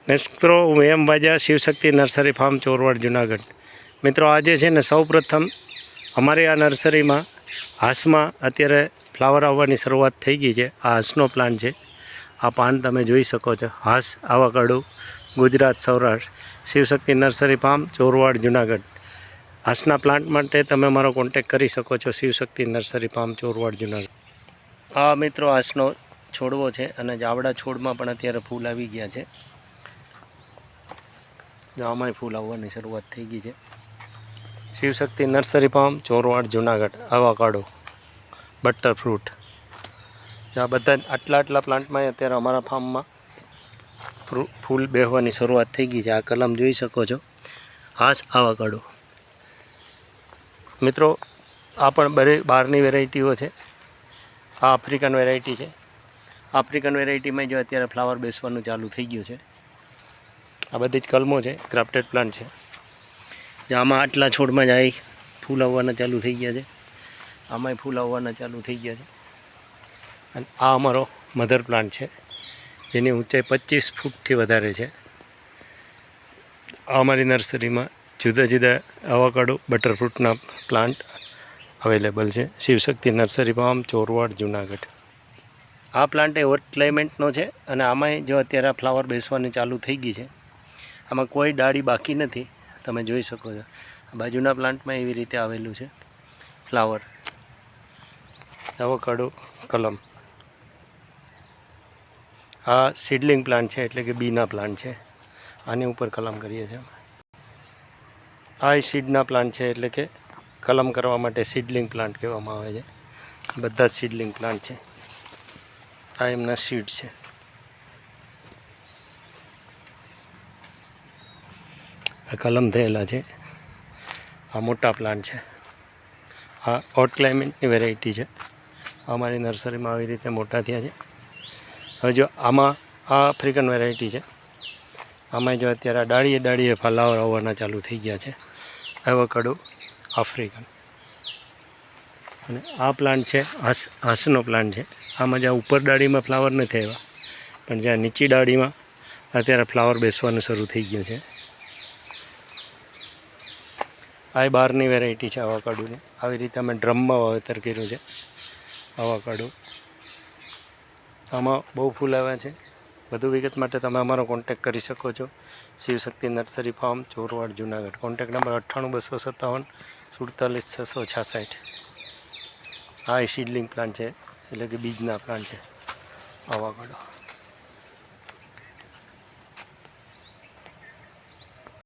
મિત્રો હું એમ વાજા Shivshakti nursery farm Chorwad Junagadh. મિત્રો આજે છે ને સૌપ્રથમ અમારી આ નર્સરીમાં હાસમાં અત્યારે ફ્લાવર આવવાની શરૂઆત થઈ ગઈ છે। આ હાસનો પ્લાન્ટ છે। આ પાન તમે જોઈ શકો છો। હાસ આવાકાડું ગુજરાત સૌરાષ્ટ્ર શિવશક્તિ નર્સરી ફાર્મ ચોરવાડ જુનાગઢ। હાસના પ્લાન્ટ માટે તમે મારો કોન્ટેક કરી શકો છો શિવશક્તિ નર્સરી ફાર્મ ચોરવાડ જુનાગઢ। આ મિત્રો હાસનો છોડવો છે અને જાવડા છોડમાં પણ અત્યારે ફૂલ આવી ગયા છે। આમાંય ફૂલ આવવાની શરૂઆત થઈ ગઈ છે। Shivshakti nursery farm Chorwad Junagadh. Avocado butter fruit આ બધા આટલા પ્લાન્ટમાં અત્યારે અમારા ફાર્મમાં ફૂલ બેહવાની શરૂઆત થઈ ગઈ છે। આ કલમ જોઈ શકો છો હાસ આવાકાડો। મિત્રો આ પણ બહારની વેરાયટીઓ છે। આ આફ્રિકન વેરાયટી છે। આફ્રિકન વેરાયટીમાં જો અત્યારે ફ્લાવર બેસવાનું ચાલુ થઈ ગયું છે। આ બધી જ કલમો છે, ક્રાફ્ટેડ પ્લાન્ટ છે। આમાં આટલા છોડમાં જ આ ફૂલ આવવાના ચાલુ થઈ ગયા છે। આમાંય ફૂલ આવવાના ચાલુ થઈ ગયા છે। અને આ અમારો મધર પ્લાન્ટ છે જેની ઊંચાઈ 25 ફૂટથી વધારે છે। આ અમારી નર્સરીમાં જુદા જુદા આવાકાડો બટર ફ્રૂટના પ્લાન્ટ અવેલેબલ છે। Shivshakti nursery farm Chorwad Junagadh. આ પ્લાન્ટ એ હોટ ક્લાઇમેટનો છે અને આમાંય જો અત્યારે ફ્લાવર બેસવાની ચાલુ થઈ ગઈ છે। આમાં કોઈ ડાળી બાકી નથી, તમે જોઈ શકો છો। બાજુના પ્લાન્ટમાં એવી રીતે આવેલું છે ફ્લાવર। આવાકાડો કલમ। આ સીડલિંગ પ્લાન્ટ છે એટલે કે બીના પ્લાન્ટ છે। આની ઉપર કલમ કરીએ છીએ। આ સીડના પ્લાન્ટ છે એટલે કે કલમ કરવા માટે સીડલિંગ પ્લાન્ટ કહેવામાં આવે છે। બધા જ સીડલિંગ પ્લાન્ટ છે। આ એમના સીડ છે। આ કલમ થયેલા છે। આ મોટા પ્લાન્ટ છે। આ હોટ ક્લાઇમેટની વેરાયટી છે। અમારી નર્સરીમાં આવી રીતે મોટા થયા છે। હવે જો આમાં આ આફ્રિકન વેરાયટી છે। આમાં જો અત્યારે ડાળીએ ફ્લાવર આવવાના ચાલુ થઈ ગયા છે। Avocado African. અને આ પ્લાન્ટ છે હાસનો પ્લાન્ટ છે। આમાં જ્યાં ઉપર ડાળીમાં ફ્લાવર નથી આવ્યા પણ જ્યાં નીચી ડાળીમાં અત્યારે ફ્લાવર બેસવાનું શરૂ થઈ ગયું છે। આ બહારની વેરાયટી છે આવાકાડોની। આવી રીતે અમે ડ્રમમાં વાવેતર કર્યું છે આવાકાડો। આમાં બહુ ફૂલ આવ્યા છે। વધુ વિગત માટે તમે અમારો કોન્ટેક કરી શકો છો Shivshakti nursery farm Chorwad Junagadh. Contact number 98 257 47 666। આ સીડલિંગ પ્લાન્ટ છે એટલે કે બીજના પ્લાન્ટ છે આવાકાડો।